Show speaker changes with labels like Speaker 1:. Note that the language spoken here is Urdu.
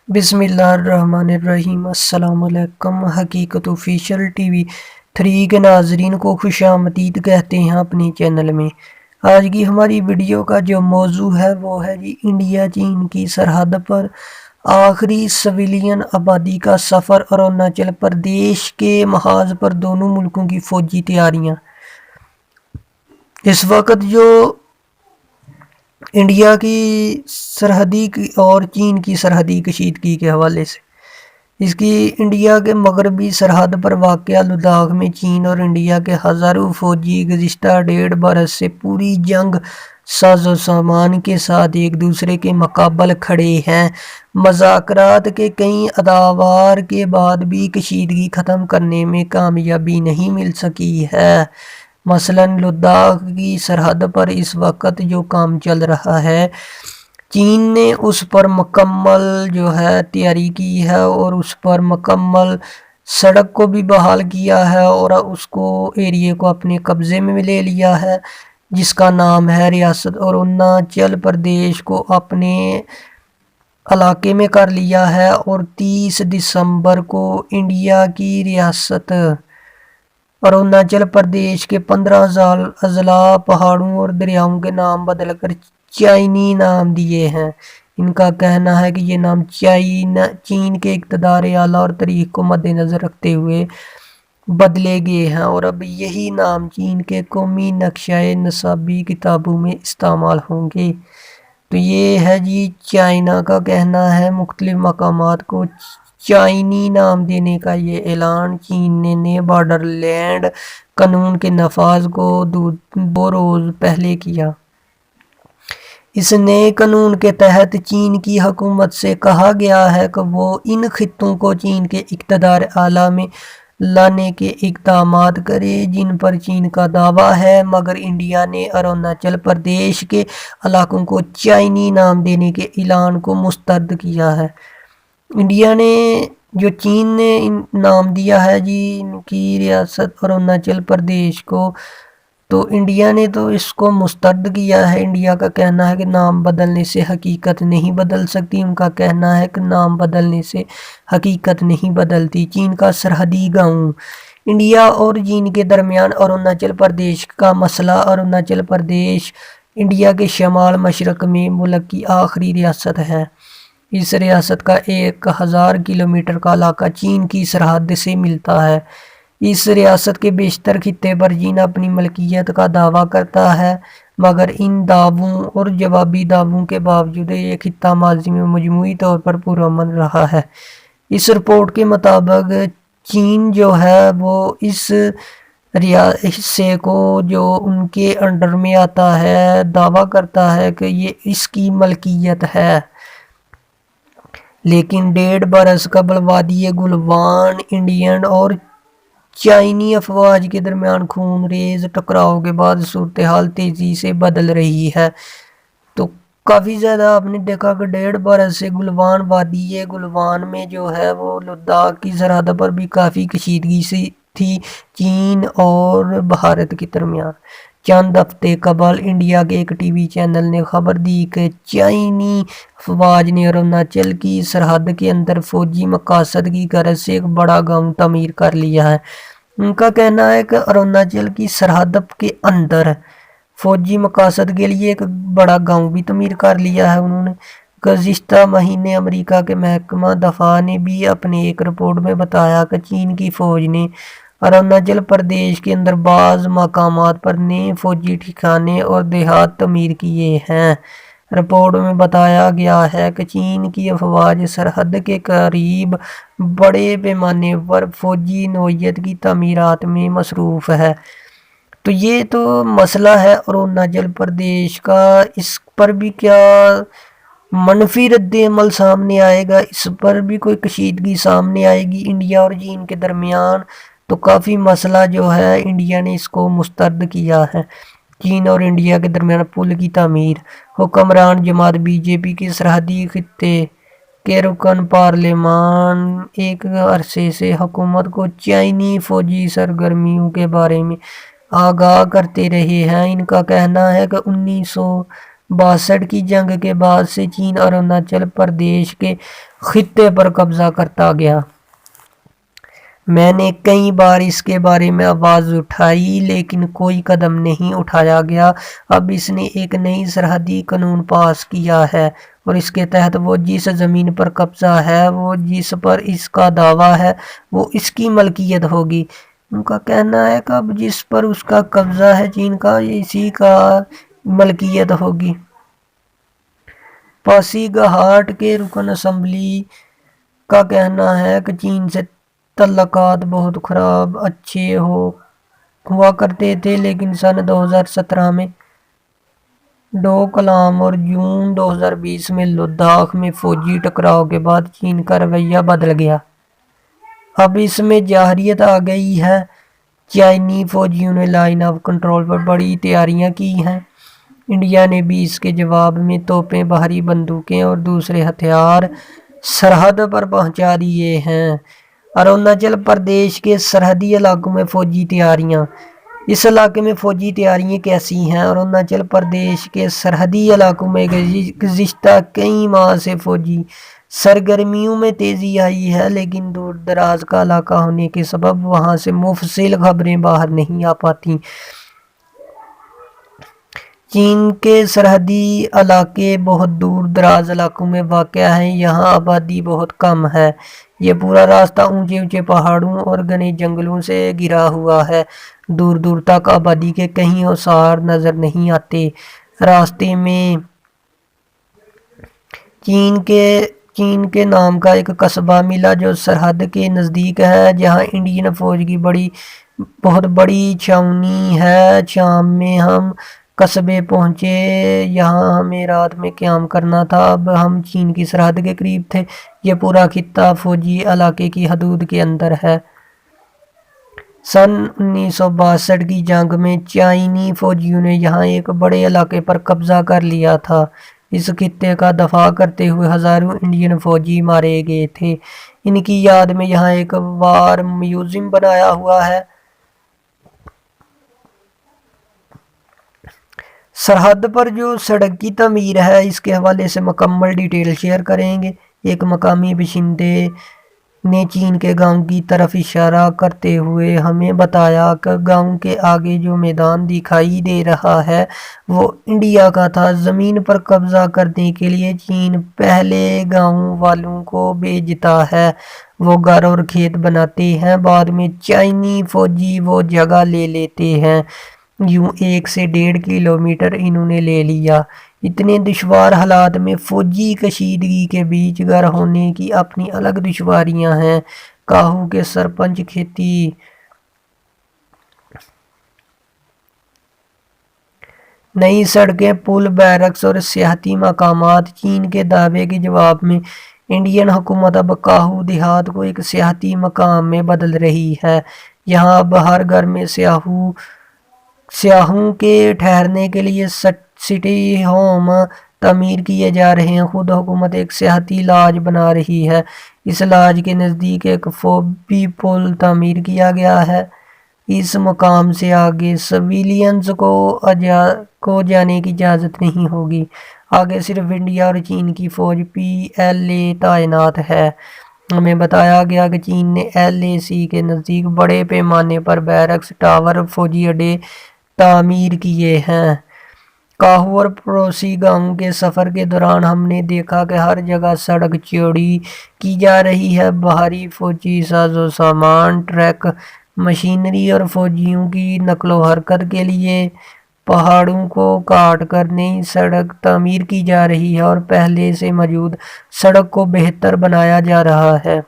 Speaker 1: بسم اللہ الرحمن الرحیم۔ السلام علیکم۔ حقیقت آفیشل ٹی وی 3 کے ناظرین کو خوش آمدید کہتے ہیں اپنے چینل میں۔ آج کی ہماری ویڈیو کا جو موضوع ہے وہ ہے انڈیا چین کی سرحد پر آخری سویلین آبادی کا سفر، اروناچل پردیش کے محاذ پر دونوں ملکوں کی فوجی تیاریاں۔ اس وقت جو انڈیا کی سرحدی اور چین کی سرحدی کشیدگی کے حوالے سے اس کی انڈیا کے مغربی سرحد پر واقع لداخ میں چین اور انڈیا کے ہزاروں فوجی گزشتہ 1.5 برس سے پوری جنگ ساز و سامان کے ساتھ ایک دوسرے کے مقابل کھڑے ہیں۔ مذاکرات کے کئی ادوار کے بعد بھی کشیدگی ختم کرنے میں کامیابی نہیں مل سکی ہے۔ مثلاً لداخ کی سرحد پر اس وقت جو کام چل رہا ہے، چین نے اس پر مکمل تیاری کی ہے اور اس پر مکمل سڑک کو بھی بحال کیا ہے اور اس کو ایریے کو اپنے قبضے میں لے لیا ہے، جس کا نام ہے ریاست اروناچل پردیش کو اپنے علاقے میں کر لیا ہے۔ اور 30 دسمبر کو انڈیا کی ریاست اروناچل پردیش کے 15 اضلاع پہاڑوں اور دریاؤں کے نام بدل کر چینی نام دیے ہیں۔ ان کا کہنا ہے کہ یہ نام چین کے اقتدار اعلیٰ اور تاریخ کو مد نظر رکھتے ہوئے بدلے گئے ہیں اور اب یہی نام چین کے قومی نقشہ نصابی کتابوں میں استعمال ہوں گے۔ تو یہ ہے چائنا کا کہنا ہے مختلف مقامات کو چینی نام دینے کا یہ اعلان چین نے بارڈر لینڈ قانون کے نفاذ کو 2 روز پہلے کیا۔ اس نئے قانون کے تحت چین کی حکومت سے کہا گیا ہے کہ وہ ان خطوں کو چین کے اقتدار اعلیٰ میں لانے کے اقدامات کرے جن پر چین کا دعویٰ ہے، مگر انڈیا نے اروناچل پردیش کے علاقوں کو چینی نام دینے کے اعلان کو مسترد کیا ہے۔ انڈیا نے چین نے نام دیا ہے ان کی ریاست اروناچل پردیش کو، تو انڈیا نے تو اس کو مسترد کیا ہے۔ انڈیا کا کہنا ہے کہ نام بدلنے سے حقیقت نہیں بدل سکتی، ان کا کہنا ہے کہ نام بدلنے سے حقیقت نہیں بدلتی۔ چین کا سرحدی گاؤں۔ انڈیا اور چین کے درمیان اروناچل پردیش کا مسئلہ۔ اروناچل پردیش انڈیا کے شمال مشرق میں ملک کی آخری ریاست ہے۔ اس ریاست کا 1000 کلومیٹر کا علاقہ چین کی سرحد سے ملتا ہے۔ اس ریاست کے بیشتر خطے پر چین اپنی ملکیت کا دعویٰ کرتا ہے، مگر ان دعووں اور جوابی دعووں کے باوجود یہ خطہ ماضی میں مجموعی طور پر پرامن رہا ہے۔ اس رپورٹ کے مطابق چین وہ اس حصے کو جو ان کے انڈر میں آتا ہے دعویٰ کرتا ہے کہ یہ اس کی ملکیت ہے، لیکن 1.5 برس قبل وادی گلوان انڈین اور چینی افواج کے درمیان خون ریز ٹکراؤ کے بعد صورتحال تیزی سے بدل رہی ہے۔ تو کافی زیادہ آپ نے دیکھا کہ 1.5 برس سے وادی گلوان میں وہ لداخ کی سرحد پر بھی کافی کشیدگی سی تھی چین اور بھارت کے درمیان۔ چند ہفتے قبل انڈیا کے ایک ٹی وی چینل نے خبر دی کہ چینی افواج نے اروناچل کی سرحد کے اندر فوجی مقاصد کی غرض سے ایک بڑا گاؤں تعمیر کر لیا ہے۔ ان کا کہنا ہے کہ اروناچل کی سرحد کے اندر فوجی مقاصد کے لیے ایک بڑا گاؤں بھی تعمیر کر لیا ہے انہوں نے۔ گزشتہ مہینے امریکہ کے محکمہ دفاع نے بھی اپنے ایک رپورٹ میں بتایا کہ چین کی فوج نے اروناچل پردیش کے اندر بعض مقامات پر نئے فوجی ٹھکانے اور دیہات تعمیر کیے ہیں۔ رپورٹ میں بتایا گیا ہے کہ چین کی افواج سرحد کے قریب بڑے پیمانے پر فوجی نوعیت کی تعمیرات میں مصروف ہے۔ تو یہ تو مسئلہ ہے اروناچل پردیش کا، اس پر بھی کیا منفی رد عمل سامنے آئے گا، اس پر بھی کوئی کشیدگی سامنے آئے گی انڈیا اور چین کے درمیان؟ تو کافی مسئلہ انڈیا نے اس کو مسترد کیا ہے۔ چین اور انڈیا کے درمیان پل کی تعمیر۔ حکمران جماعت بی جے پی کے سرحدی خطے کے رکن پارلیمان ایک عرصے سے حکومت کو چینی فوجی سرگرمیوں کے بارے میں آگاہ کرتے رہے ہیں۔ ان کا کہنا ہے کہ 1962 کی جنگ کے بعد سے چین اروناچل پردیش کے خطے پر قبضہ کرتا گیا۔ میں نے کئی بار اس کے بارے میں آواز اٹھائی لیکن کوئی قدم نہیں اٹھایا گیا۔ اب اس نے ایک نئی سرحدی قانون پاس کیا ہے اور اس کے تحت وہ جس زمین پر قبضہ ہے، وہ جس پر اس کا دعویٰ ہے، وہ اس کی ملکیت ہوگی۔ ان کا کہنا ہے کہ اب جس پر اس کا قبضہ ہے چین کا، اسی کا ملکیت ہوگی۔ پاسی گھاٹ کے رکن اسمبلی کا کہنا ہے کہ چین سے تعلقات بہت خراب اچھے ہوا کرتے تھے، لیکن سن 2017 میں ڈوکلام اور جون 2020 میں لداخ میں فوجی ٹکراؤ کے بعد چین کا رویہ بدل گیا۔ اب اس میں جارحیت آ گئی ہے۔ چینی فوجیوں نے لائن آف کنٹرول پر بڑی تیاریاں کی ہیں۔ انڈیا نے بھی اس کے جواب میں توپیں، بھاری بندوقیں اور دوسرے ہتھیار سرحد پر پہنچا دیے ہیں۔ اروناچل پردیش کے سرحدی علاقوں میں فوجی تیاریاں۔ اس علاقے میں فوجی تیاریاں کیسی ہیں؟ اروناچل پردیش کے سرحدی علاقوں میں گزشتہ کئی ماہ سے فوجی سرگرمیوں میں تیزی آئی ہے، لیکن دور دراز کا علاقہ ہونے کے سبب وہاں سے مفصل خبریں باہر نہیں آ پاتی۔ چین کے سرحدی علاقے بہت دور دراز علاقوں میں واقع ہیں۔ یہاں آبادی بہت کم ہے۔ یہ پورا راستہ اونچے اونچے پہاڑوں اور گھنے جنگلوں سے گھرا ہوا ہے۔ دور دور تک آبادی کے کہیں آثار نظر نہیں آتے۔ راستے میں چین کے نام کا ایک قصبہ ملا جو سرحد کے نزدیک ہے، جہاں انڈین فوج کی بہت بڑی چھاؤنی ہے۔ شام میں ہم قصبے پہنچے۔ یہاں ہمیں رات میں قیام کرنا تھا۔ اب ہم چین کی سرحد کے قریب تھے۔ یہ پورا خطہ فوجی علاقے کی حدود کے اندر ہے۔ سن 1962 کی جنگ میں چینی فوجیوں نے یہاں ایک بڑے علاقے پر قبضہ کر لیا تھا۔ اس خطے کا دفاع کرتے ہوئے ہزاروں انڈین فوجی مارے گئے تھے۔ ان کی یاد میں یہاں ایک وار میوزیم بنایا ہوا ہے۔ سرحد پر جو سڑک کی تعمیر ہے، اس کے حوالے سے مکمل ڈیٹیل شیئر کریں گے۔ ایک مقامی باشندے نے چین کے گاؤں کی طرف اشارہ کرتے ہوئے ہمیں بتایا کہ گاؤں کے آگے جو میدان دکھائی دے رہا ہے وہ انڈیا کا تھا۔ زمین پر قبضہ کرنے کے لیے چین پہلے گاؤں والوں کو بھیجتا ہے، وہ گھر اور کھیت بناتے ہیں، بعد میں چینی فوجی وہ جگہ لے لیتے ہیں۔ یوں 1 سے 1.5 کلومیٹر انہوں نے لے لیا۔ اتنے دشوار حالات میں فوجی کشیدگی کے بیچ گھر ہونے کی اپنی الگ دشواریاں ہیں۔ کاہو کے سرپنچ کھیتی نئی سڑکیں، پل، بیرکس اور سیاحتی مقامات۔ چین کے دعوے کے جواب میں انڈین حکومت اب کاہو دیہات کو ایک سیاحتی مقام میں بدل رہی ہے۔ یہاں اب ہر گھر میں سیاحوں کے ٹھہرنے کے لیے سٹی ہوم تعمیر کیے جا رہے ہیں۔ خود حکومت ایک سیاحتی لاج بنا رہی ہے۔ اس لاج کے نزدیک ایک فوبی پل تعمیر کیا گیا ہے۔ اس مقام سے آگے سویلینز کو جانے کی اجازت نہیں ہوگی۔ آگے صرف انڈیا اور چین کی فوج PLA تعینات ہے۔ ہمیں بتایا گیا کہ چین نے LAC کے نزدیک بڑے پیمانے پر بیرکس، ٹاور اور فوجی اڈے تعمیر کیے ہیں۔ کاہو اور پڑوسی گاؤں کے سفر کے دوران ہم نے دیکھا کہ ہر جگہ سڑک چوڑی کی جا رہی ہے۔ بھاری فوجی ساز و سامان، ٹرک، مشینری اور فوجیوں کی نقل و حرکت کے لیے پہاڑوں کو کاٹ کر نئی سڑک تعمیر کی جا رہی ہے اور پہلے سے موجود سڑک کو بہتر بنایا جا رہا ہے۔